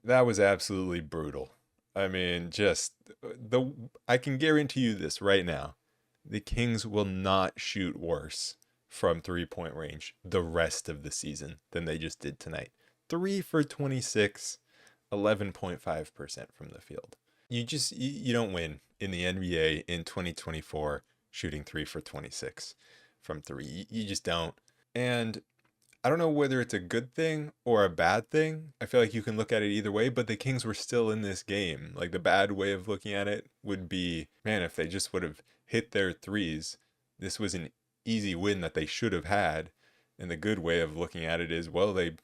That was absolutely brutal. I mean, just the I can guarantee you this right now. The Kings will not shoot worse from three-point range the rest of the season than they just did tonight. 3 for 26, 11.5% from the field. You don't win in the NBA in 2024 shooting 3 for 26 from 3. You just don't. And I don't know whether it's a good thing or a bad thing. I feel like you can look at it either way, but the Kings were still in this game. Like the bad way of looking at it would be, man, if they just would have hit their threes, this was an easy win that they should have had. And the good way of looking at it is, well, they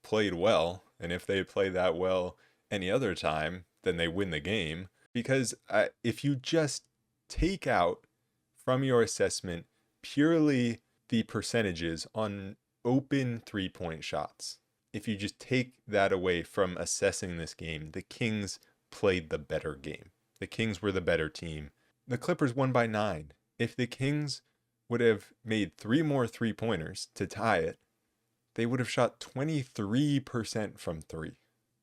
played well. And if they play that well any other time, then they win the game. Because if you just take out from your assessment purely the percentages on open 3-point shots. If you just take that away from assessing this game, the Kings played the better game. The Kings were the better team. The Clippers won by 9. If the Kings would have made 3 more 3-pointers to tie it, they would have shot 23% from 3.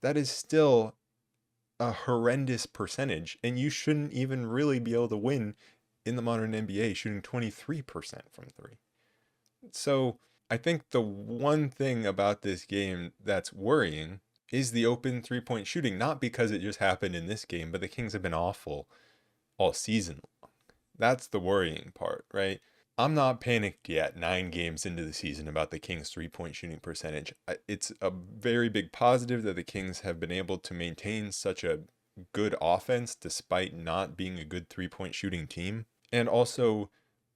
That is still a horrendous percentage, and you shouldn't even really be able to win in the modern NBA shooting 23% from 3. So I think the one thing about this game that's worrying is the open 3-point shooting, not because it just happened in this game, but the Kings have been awful all season long. That's the worrying part, right? I'm not panicked yet, 9 games into the season, about the Kings' 3-point shooting percentage. It's a very big positive that the Kings have been able to maintain such a good offense despite not being a good 3-point shooting team. And also,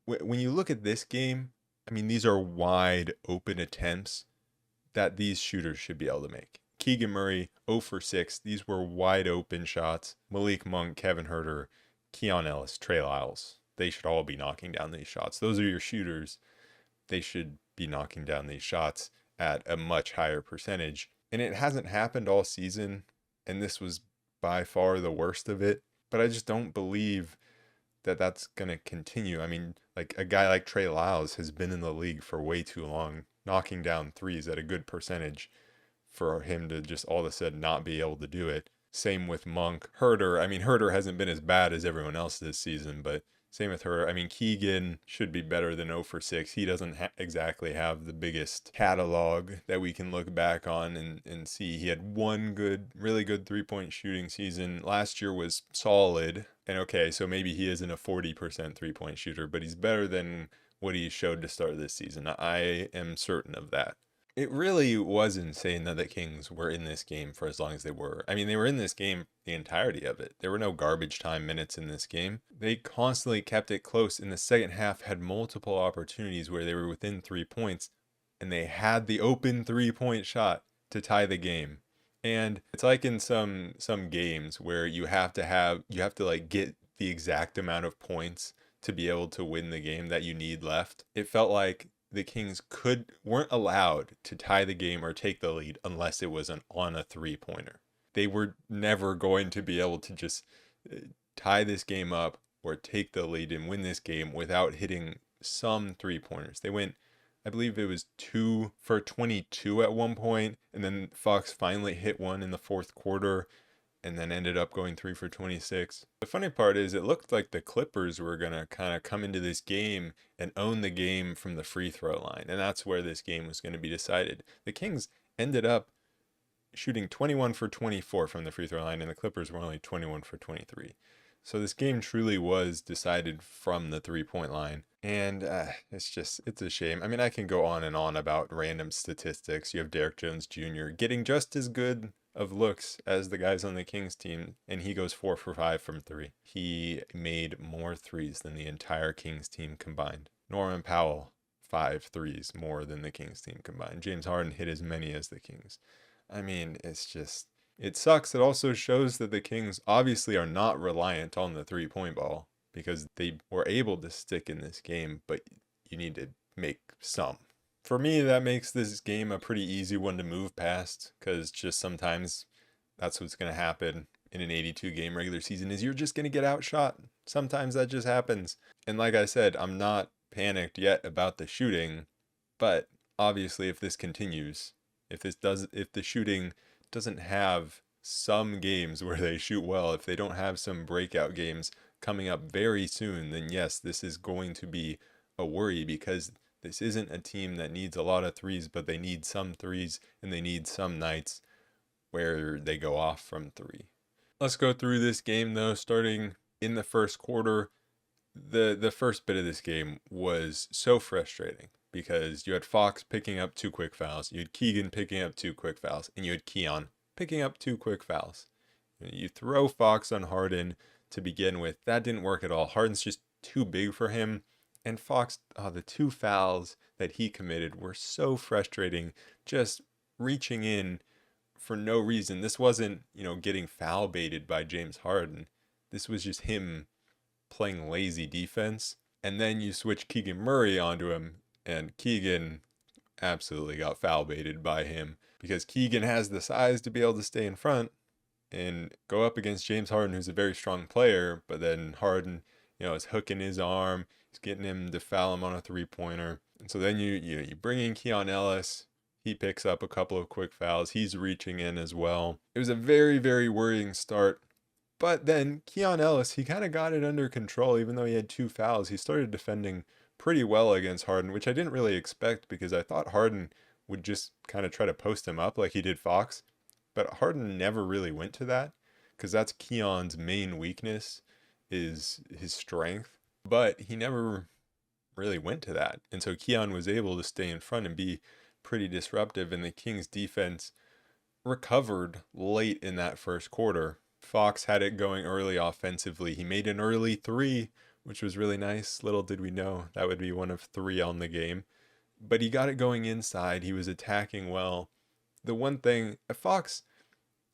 when you look at this game, I mean, these are wide open attempts that these shooters should be able to make. Keegan Murray, 0 for 6. These were wide open shots. Malik Monk, Kevin Huerter, Keon Ellis, Trey Lyles. They should all be knocking down these shots. Those are your shooters. They should be knocking down these shots at a much higher percentage. And it hasn't happened all season, and this was by far the worst of it. But I just don't believe that that's going to continue. I mean, like a guy like Trey Lyles has been in the league for way too long, knocking down threes at a good percentage, for him to just all of a sudden not be able to do it. Same with Monk. Herter, I mean, Herter hasn't been as bad as everyone else this season, but same with her. I mean, Keegan should be better than 0 for 6. He doesn't exactly have the biggest catalog that we can look back on and see. He had one good, really good 3-point shooting season. Last year was solid. And okay, so maybe he isn't a 40% 3-point shooter, but he's better than what he showed to start this season. I am certain of that. It really was insane that the Kings were in this game for as long as they were. I mean, they were in this game the entirety of it. There were no garbage time minutes in this game. They constantly kept it close. In the second half, had multiple opportunities where they were within 3 points, and they had the open 3-point shot to tie the game. And it's like in some games where you have to like get the exact amount of points to be able to win the game that you need left. It felt like the Kings weren't allowed to tie the game or take the lead unless it was on a 3-pointer. They were never going to be able to just tie this game up or take the lead and win this game without hitting some 3-pointers. They went, I believe it was 2 for 22 at one point, and then Fox finally hit one in the fourth quarter and then ended up going 3 for 26. The funny part is it looked like the Clippers were going to kind of come into this game and own the game from the free throw line, and that's where this game was going to be decided. The Kings ended up shooting 21 for 24 from the free throw line, and the Clippers were only 21 for 23. So this game truly was decided from the 3-point line. And it's a shame. I mean, I can go on and on about random statistics. You have Derrick Jones Jr. getting just as good of looks as the guys on the Kings team, and he goes 4 for 5 from 3. He made more threes than the entire Kings team combined. Norman Powell, 5 threes more than the Kings team combined. James Harden hit as many as the Kings. I mean, it sucks. It also shows that the Kings obviously are not reliant on the 3-point ball because they were able to stick in this game, but you need to make some. For me, that makes this game a pretty easy one to move past because just sometimes that's what's going to happen in an 82-game regular season is you're just going to get outshot. Sometimes that just happens. And like I said, I'm not panicked yet about the shooting, but obviously if this continues, if the shooting doesn't have some games where they shoot well, if they don't have some breakout games coming up very soon, then yes, this is going to be a worry, because this isn't a team that needs a lot of threes, but they need some threes and they need some nights where they go off from three. Let's go through this game though, starting in the first quarter. The first bit of this game was so frustrating because you had Fox picking up 2 quick fouls, you had Keegan picking up 2 quick fouls, and you had Keon picking up 2 quick fouls. You throw Fox on Harden to begin with. That didn't work at all. Harden's just too big for him. And Fox, the 2 fouls that he committed were so frustrating, just reaching in for no reason. This wasn't, getting foul baited by James Harden. This was just him playing lazy defense. And then you switch Keegan Murray onto him, and Keegan absolutely got foul baited by him because Keegan has the size to be able to stay in front and go up against James Harden, who's a very strong player. But then Harden, is hooking his arm. He's getting him to foul him on a 3-pointer. And so then you bring in Keon Ellis. He picks up a couple of quick fouls. He's reaching in as well. It was a very, very worrying start. But then Keon Ellis, he kind of got it under control. Even though he had 2 fouls, he started defending pretty well against Harden, which I didn't really expect because I thought Harden would just kind of try to post him up like he did Fox. But Harden never really went to that because that's Keon's main weakness, is his strength. But he never really went to that. And so Keon was able to stay in front and be pretty disruptive, and the Kings defense recovered late in that first quarter. Fox had it going early offensively. He made an early 3, which was really nice. Little did we know that would be one of 3 on the game. But he got it going inside. He was attacking well. The one thing, Fox,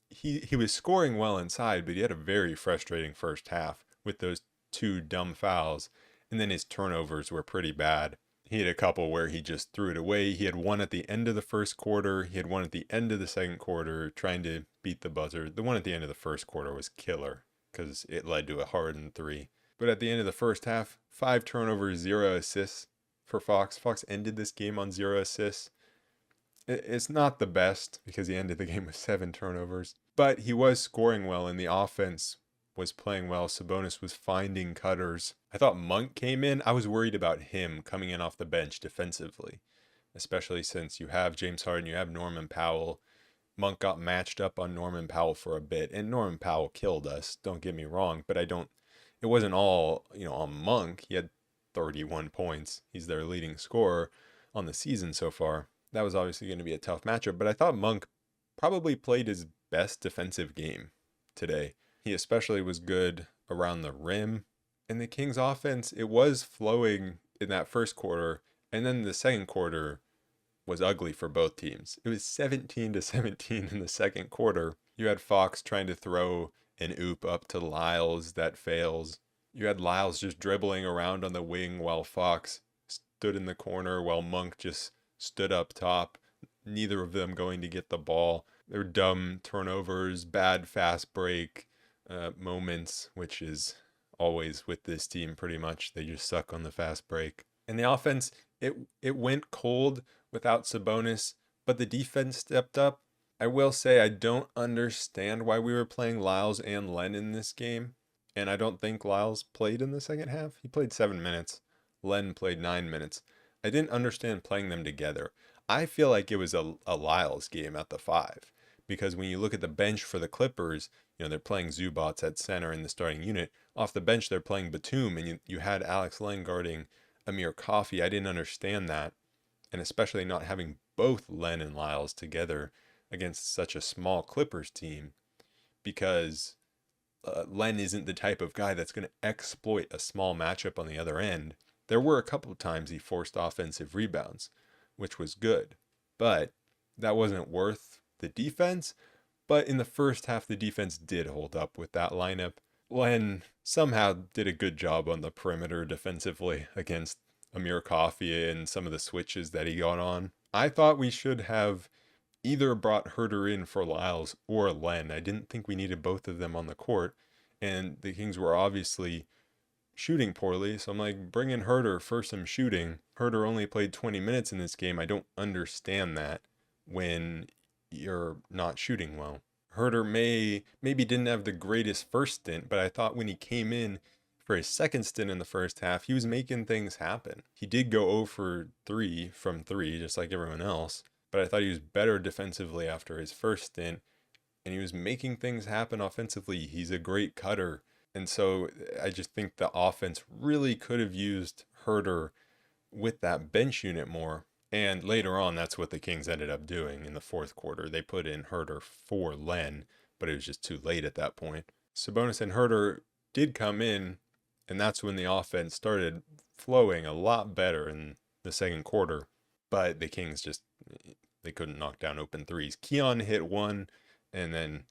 he was scoring well inside, but he had a very frustrating first half with those 2 dumb fouls. And then his turnovers were pretty bad. He had a couple where he just threw it away. He had one at the end of the first quarter. He had one at the end of the second quarter trying to beat the buzzer. The one at the end of the first quarter was killer because it led to a Harden 3. But at the end of the first half, 5 turnovers, 0 assists for Fox. Fox ended this game on 0 assists. It's not the best because he ended the game with 7 turnovers. But he was scoring well, and the offense was playing well. Sabonis was finding cutters. I thought Monk came in. I was worried about him coming in off the bench defensively, especially since you have James Harden, you have Norman Powell. Monk got matched up on Norman Powell for a bit, and Norman Powell killed us. Don't get me wrong, but it wasn't all, on Monk. He had 31 points. He's their leading scorer on the season so far. That was obviously going to be a tough matchup, but I thought Monk probably played his best defensive game today. He especially was good around the rim. And the Kings offense, it was flowing in that first quarter. And then the second quarter was ugly for both teams. It was 17-17 in the second quarter. You had Fox trying to throw an oop up to Lyles that fails. You had Lyles just dribbling around on the wing while Fox stood in the corner, while Monk just stood up top. Neither of them going to get the ball. They're dumb turnovers, bad fast break moments, which is always with this team pretty much. They just suck on the fast break. And the offense, it went cold without Sabonis, but the defense stepped up. I will say I don't understand why we were playing Lyles and Len in this game. And I don't think Lyles played in the second half. He played 7 minutes. Len played 9 minutes. I didn't understand playing them together. I feel like it was a Lyles game at the 5. Because when you look at the bench for the Clippers, they're playing Zubats at center in the starting unit. Off the bench, they're playing Batum, and you had Alex Len guarding Amir Coffey. I didn't understand that, and especially not having both Len and Lyles together against such a small Clippers team, because Len isn't the type of guy that's going to exploit a small matchup on the other end. There were a couple of times he forced offensive rebounds, which was good, but that wasn't worth the defense. But in the first half, the defense did hold up with that lineup. Len somehow did a good job on the perimeter defensively against Amir Coffey and some of the switches that he got on. I thought we should have either brought Herter in for Lyles or Len. I didn't think we needed both of them on the court. And the Kings were obviously shooting poorly. So I'm like, bring in Herter for some shooting. Herter only played 20 minutes in this game. I don't understand that when you're not shooting well. Herder maybe didn't have the greatest first stint, but I thought when he came in for his second stint in the first half, he was making things happen. He did go 0 for 3 from 3, just like everyone else, but I thought he was better defensively after his first stint, and he was making things happen offensively. He's a great cutter. And so I just think the offense really could have used Herder with that bench unit more. And later on, that's what the Kings ended up doing in the fourth quarter. They put in Herder for Len, but it was just too late at that point. Sabonis and Herder did come in, and that's when the offense started flowing a lot better in the second quarter. But the Kings just, they couldn't knock down open threes. Keon hit one, and then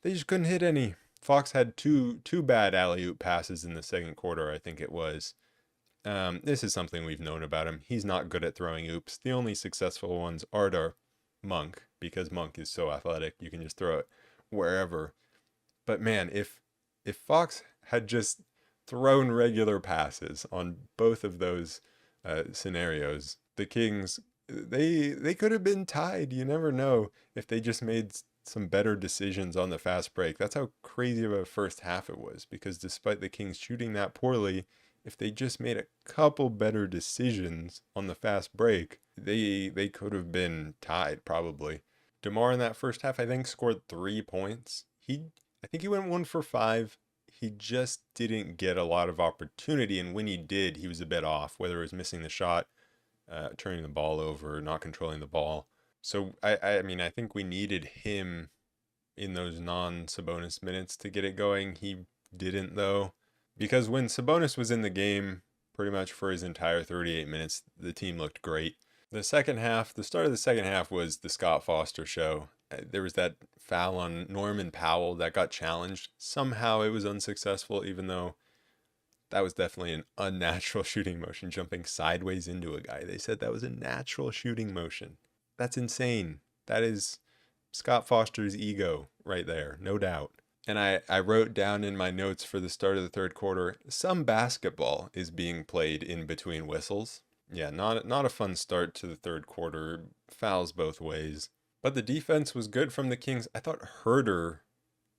they just couldn't hit any. Fox had two bad alley-oop passes in the second quarter, I think it was. This is something we've known about him. He's not good at throwing oops. The only successful ones are to Monk, because Monk is so athletic. You can just throw it wherever. But man, if Fox had just thrown regular passes on both of those scenarios, the Kings, they could have been tied. You never know if they just made some better decisions on the fast break. That's how crazy of a first half it was, because despite the Kings shooting that poorly, if they just made a couple better decisions on the fast break, they could have been tied probably. DeMar in that first half, I think, scored 3 points. I think he went 1 for 5. He just didn't get a lot of opportunity, and when he did, he was a bit off, whether it was missing the shot, turning the ball over, not controlling the ball. So I mean, I think we needed him in those non-Sabonis minutes to get it going. He didn't, though. Because when Sabonis was in the game pretty much for his entire 38 minutes, the team looked great. The second half, the start of the second half was the Scott Foster show. There was that foul on Norman Powell that got challenged. Somehow it was unsuccessful, even though that was definitely an unnatural shooting motion, jumping sideways into a guy. They said that was a natural shooting motion. That's insane. That is Scott Foster's ego right there, no doubt. And I wrote down in my notes for the start of the third quarter, some basketball is being played in between whistles. Yeah, not a fun start to the third quarter. Fouls both ways. But the defense was good from the Kings. I thought Herder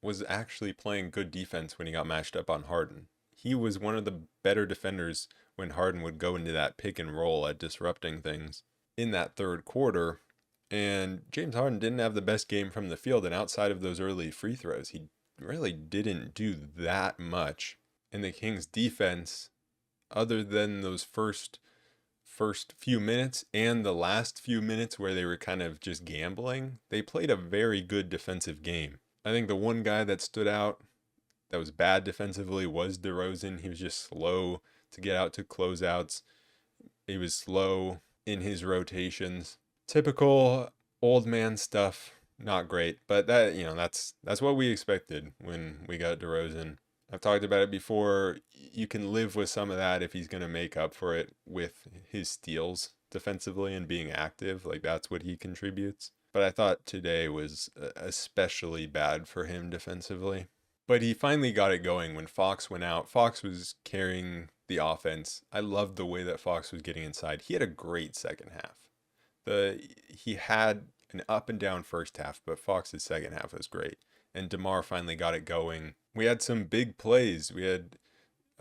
was actually playing good defense when he got matched up on Harden. He was one of the better defenders when Harden would go into that pick and roll at disrupting things in that third quarter. And James Harden didn't have the best game from the field, and outside of those early free throws, he really didn't do that much. And the Kings defense, other than those first few minutes and the last few minutes where they were kind of just gambling, they played a very good defensive game. I think the one guy that stood out that was bad defensively was DeRozan. He was just slow to get out to closeouts. He was slow in his rotations. Typical old man stuff. Not great, but that, that's what we expected when we got DeRozan. I've talked about it before. You can live with some of that if he's going to make up for it with his steals defensively and being active. Like, that's what he contributes. But I thought today was especially bad for him defensively. But he finally got it going when Fox went out. Fox was carrying the offense. I loved the way that Fox was getting inside. He had a great second half. He had an up and down first half, but Fox's second half was great. And DeMar finally got it going. We had some big plays. We had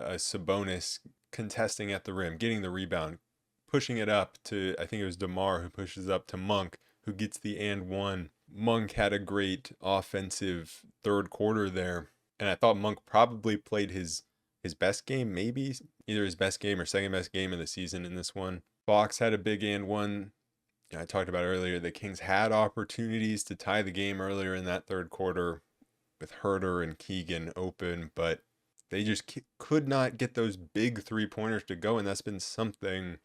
Sabonis contesting at the rim, getting the rebound, pushing it up to, I think it was DeMar who pushes up to Monk, who gets the and one. Monk had a great offensive third quarter there. And I thought Monk probably played his best game, maybe either his best game or second best game of the season in this one. Fox had a big and one. I talked about earlier, the Kings had opportunities to tie the game earlier in that third quarter with Herder and Keegan open, but they just could not get those big three-pointers to go, and that's been something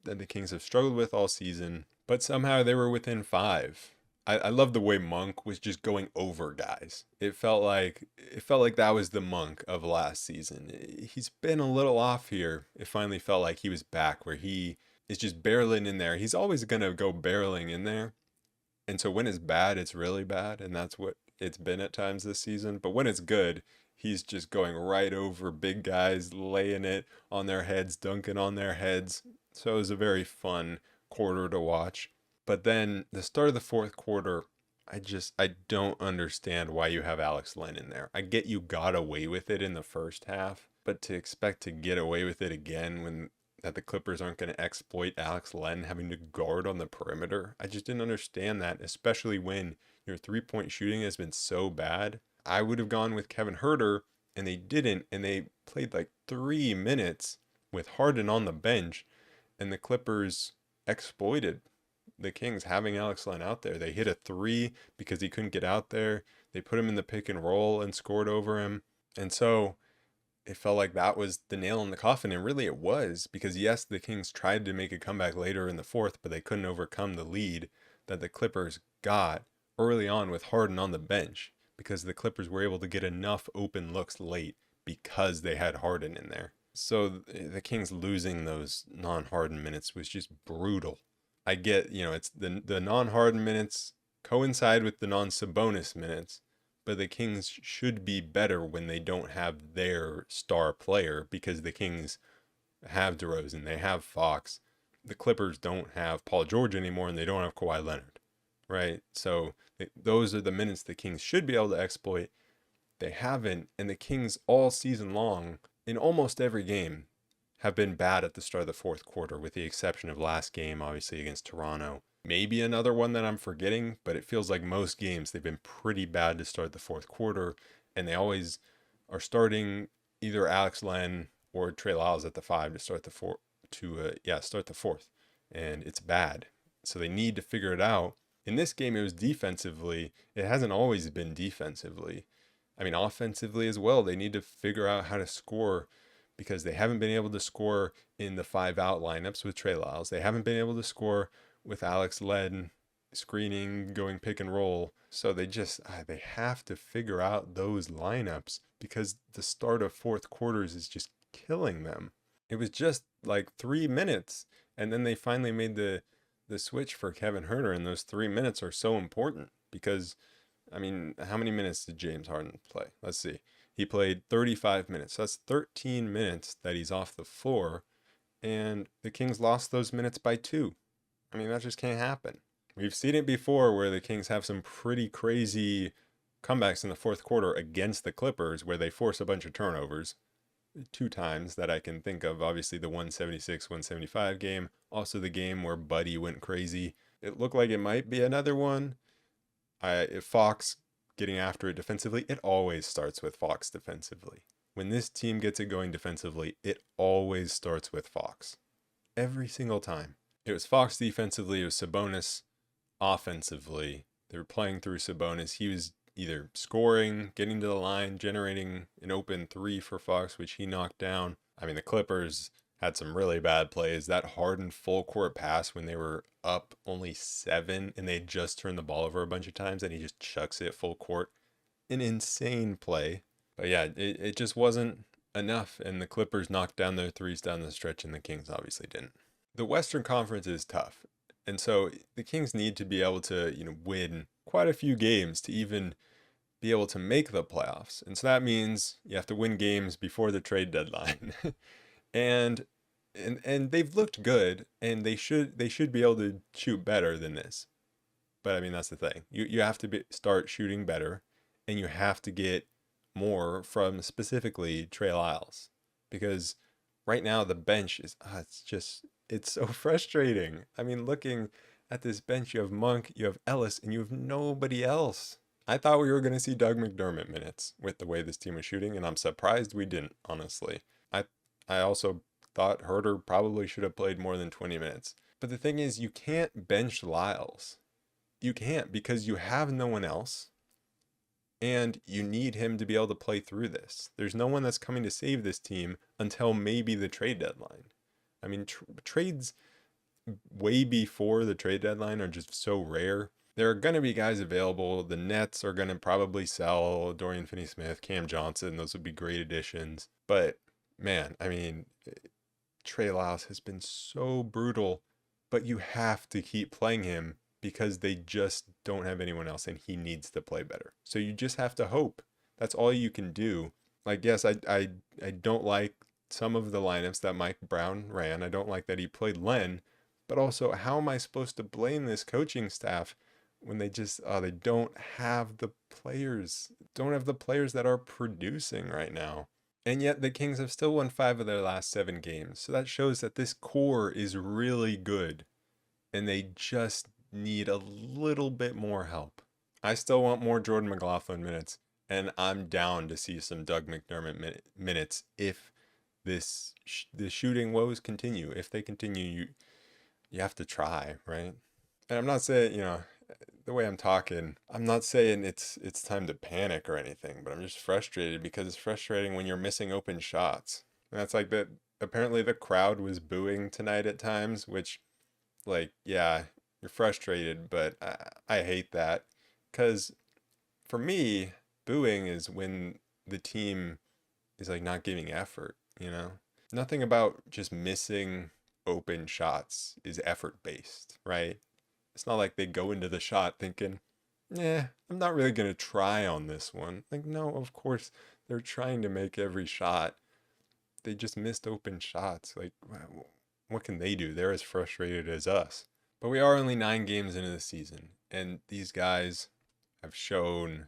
that the Kings have struggled with all season. But somehow they were within 5. I love the way Monk was just going over guys. It felt like that was the Monk of last season. He's been a little off here. It finally felt like he was back, where he is just barreling in there. He's always going to go barreling in there. And so when it's bad, it's really bad. And that's what it's been at times this season. But when it's good, he's just going right over big guys, laying it on their heads, dunking on their heads. So it was a very fun quarter to watch. But then the start of the fourth quarter, I don't understand why you have Alex Len in there. I get you got away with it in the first half, but to expect to get away with it again when that the Clippers aren't going to exploit Alex Len having to guard on the perimeter, I just didn't understand that, especially when your three-point shooting has been so bad. I would have gone with Kevin Herter, and they didn't, and they played like 3 minutes with Harden on the bench, and the Clippers exploited the Kings having Alex Len out there. They hit a three because he couldn't get out there. They put him in the pick and roll and scored over him. And so it felt like that was the nail in the coffin. And really it was, because yes, the Kings tried to make a comeback later in the fourth, but they couldn't overcome the lead that the Clippers got early on with Harden on the bench, because the Clippers were able to get enough open looks late because they had Harden in there. So the Kings losing those non-Harden minutes was just brutal. I get, it's the non-Harden minutes coincide with the non-Sabonis minutes, but the Kings should be better when they don't have their star player, because the Kings have DeRozan, they have Fox. The Clippers don't have Paul George anymore, and they don't have Kawhi Leonard, right? So those are the minutes the Kings should be able to exploit. They haven't, and the Kings all season long, in almost every game, have been bad at the start of the fourth quarter, with the exception of last game, obviously, against Toronto. Maybe another one that I'm forgetting, but it feels like most games they've been pretty bad to start the fourth quarter, and they always are starting either Alex Len or Trey Lyles at the five to start the start the fourth, and it's bad. So they need to figure it out. In this game, it was defensively. It hasn't always been defensively. I mean, offensively as well. They need to figure out how to score, because they haven't been able to score in the 5-out lineups with Trey Lyles. They haven't been able to score with Alex Len screening, going pick and roll. So they have to figure out those lineups, because the start of fourth quarters is just killing them. It was just like 3 minutes, and then they finally made the switch for Kevin Herter, and those 3 minutes are so important, because, I mean, how many minutes did James Harden play? Let's see. He played 35 minutes. That's 13 minutes that he's off the floor, and the Kings lost those minutes by 2. I mean, that just can't happen. We've seen it before where the Kings have some pretty crazy comebacks in the fourth quarter against the Clippers, where they force a bunch of turnovers. 2 times that I can think of. Obviously, the 176-175 game. Also, the game where Buddy went crazy. It looked like it might be another one. If Fox getting after it defensively, it always starts with Fox defensively. When this team gets it going defensively, it always starts with Fox. Every single time. It was Fox defensively, it was Sabonis offensively. They were playing through Sabonis. He was either scoring, getting to the line, generating an open three for Fox, which he knocked down. I mean, the Clippers had some really bad plays. That Harden full court pass when they were up only 7 and they had just turned the ball over a bunch of times, and he just chucks it full court. An insane play. But yeah, it just wasn't enough, and the Clippers knocked down their threes down the stretch, and the Kings obviously didn't. The Western Conference is tough, and so the Kings need to be able to, win quite a few games to even be able to make the playoffs. And so that means you have to win games before the trade deadline. and they've looked good, and they should be able to shoot better than this. But I mean, that's the thing. You have to start shooting better, and you have to get more from specifically Trey Lyles, because right now the bench is it's so frustrating. I mean, looking at this bench, you have Monk, you have Ellis, and you have nobody else. I thought we were going to see Doug McDermott minutes with the way this team was shooting, and I'm surprised we didn't, honestly. I also thought Herter probably should have played more than 20 minutes. But the thing is, you can't bench Lyles. You can't, because you have no one else, and you need him to be able to play through this. There's no one that's coming to save this team until maybe the trade deadline. I mean, trades way before the trade deadline are just so rare. There are going to be guys available. The Nets are going to probably sell Dorian Finney-Smith, Cam Johnson. Those would be great additions. But, man, I mean, Trey Lyles has been so brutal. But you have to keep playing him, because they just don't have anyone else, and he needs to play better. So you just have to hope. That's all you can do. Like, yes, I don't like some of the lineups that Mike Brown ran. I don't like that he played Len. But also, how am I supposed to blame this coaching staff when they just they don't have the players that are producing right now. And yet the Kings have still won 5 of their last 7 games. So that shows that this core is really good and they just need a little bit more help. I still want more Jordan McLaughlin minutes, and I'm down to see some Doug McDermott minutes if the shooting woes continue. If they continue, you have to try, right? And I'm not saying, the way I'm talking, I'm not saying it's time to panic or anything, but I'm just frustrated because it's frustrating when you're missing open shots. And that's like that. Apparently, the crowd was booing tonight at times, which, like, yeah, you're frustrated, but I hate that because for me, booing is when the team is like not giving effort, you know? Nothing about just missing open shots is effort based, right? It's not like they go into the shot thinking, yeah, I'm not really going to try on this one. Like, no, of course, they're trying to make every shot. They just missed open shots. Like, what can they do? They're as frustrated as us. But we are only 9 games into the season, and these guys have shown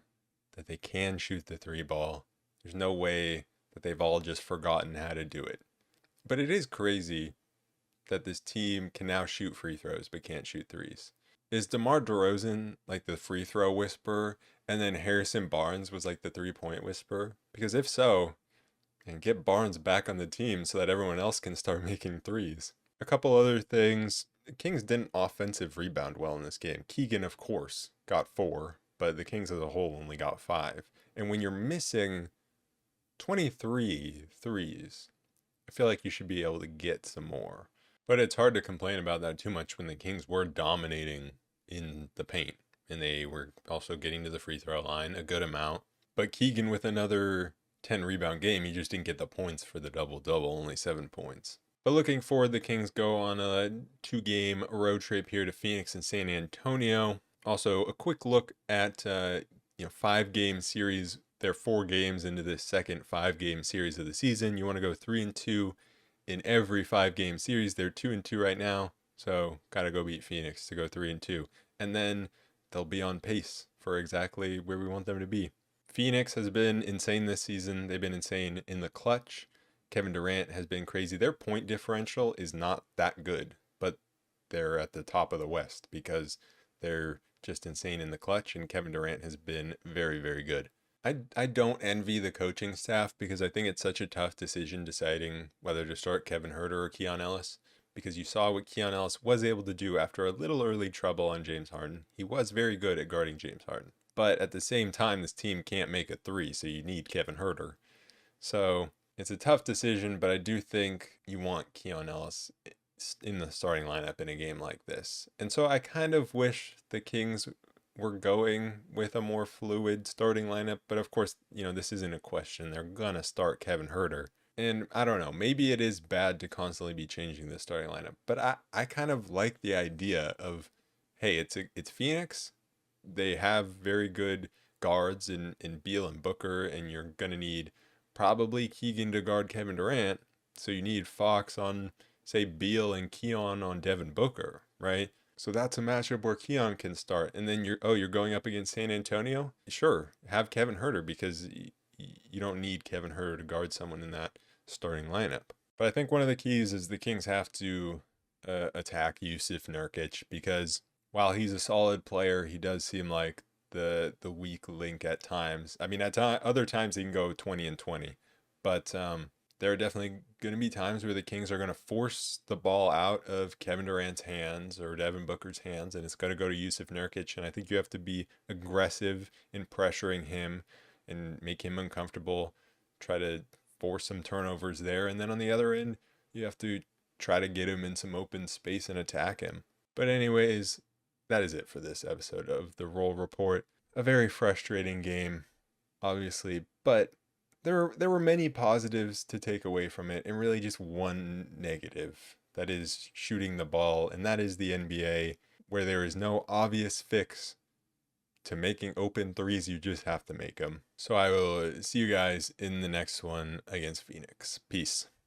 that they can shoot the 3 ball. There's no way that they've all just forgotten how to do it. But it is crazy that this team can now shoot free throws but can't shoot threes. Is DeMar DeRozan like the free throw whisperer, and then Harrison Barnes was like the 3-point whisperer? Because if so, and get Barnes back on the team so that everyone else can start making threes. A couple other things. The Kings didn't offensive rebound well in this game. Keegan, of course, got 4, but the Kings as a whole only got 5. And when you're missing 23 threes, I feel like you should be able to get some more. But it's hard to complain about that too much when the Kings were dominating in the paint. And they were also getting to the free throw line a good amount. But Keegan with another 10 rebound game, he just didn't get the points for the double-double, only 7 points. But looking forward, the Kings go on a 2-game road trip here to Phoenix and San Antonio. Also, a quick look at 5-game series. They're 4 games into the second 5-game series of the season. You want to go 3-2 in every 5-game series. They're 2-2 right now, so gotta go beat Phoenix to go 3-2, and then they'll be on pace for exactly where we want them to be. Phoenix has been insane this season. They've been insane in the clutch. Kevin Durant has been crazy. Their point differential is not that good, but they're at the top of the West because they're just insane in the clutch, and Kevin Durant has been very, very good. I don't envy the coaching staff because I think it's such a tough decision deciding whether to start Kevin Huerter or Keon Ellis, because you saw what Keon Ellis was able to do after a little early trouble on James Harden. He was very good at guarding James Harden. But at the same time, this team can't make a 3, so you need Kevin Huerter. So it's a tough decision, but I do think you want Keon Ellis in the starting lineup in a game like this. And so I kind of wish the Kings were going with a more fluid starting lineup, but of course, this isn't a question. They're gonna start Kevin Huerter. And I don't know, maybe it is bad to constantly be changing the starting lineup, but I kind of like the idea of, hey, it's Phoenix. They have very good guards in Beal and Booker, and you're gonna need probably Keegan to guard Kevin Durant. So you need Fox on, say, Beal and Keon on Devin Booker, right? So that's a matchup where Keon can start. And then you're going up against San Antonio? Sure, have Kevin Huerter because you don't need Kevin Huerter to guard someone in that starting lineup. But I think one of the keys is the Kings have to attack Jusuf Nurkic, because while he's a solid player, he does seem like the weak link at times. I mean, at other times he can go 20 and 20, but there are definitely going to be times where the Kings are going to force the ball out of Kevin Durant's hands or Devin Booker's hands, and it's going to go to Jusuf Nurkic. And I think you have to be aggressive in pressuring him and make him uncomfortable, try to force some turnovers there. And then on the other end, you have to try to get him in some open space and attack him. But anyways, that is it for this episode of the Roll Report. A very frustrating game, obviously, but there were many positives to take away from it, and really just one negative. That is shooting the ball, and that is the NBA, where there is no obvious fix to making open threes. You just have to make them. So I will see you guys in the next one against Phoenix. Peace.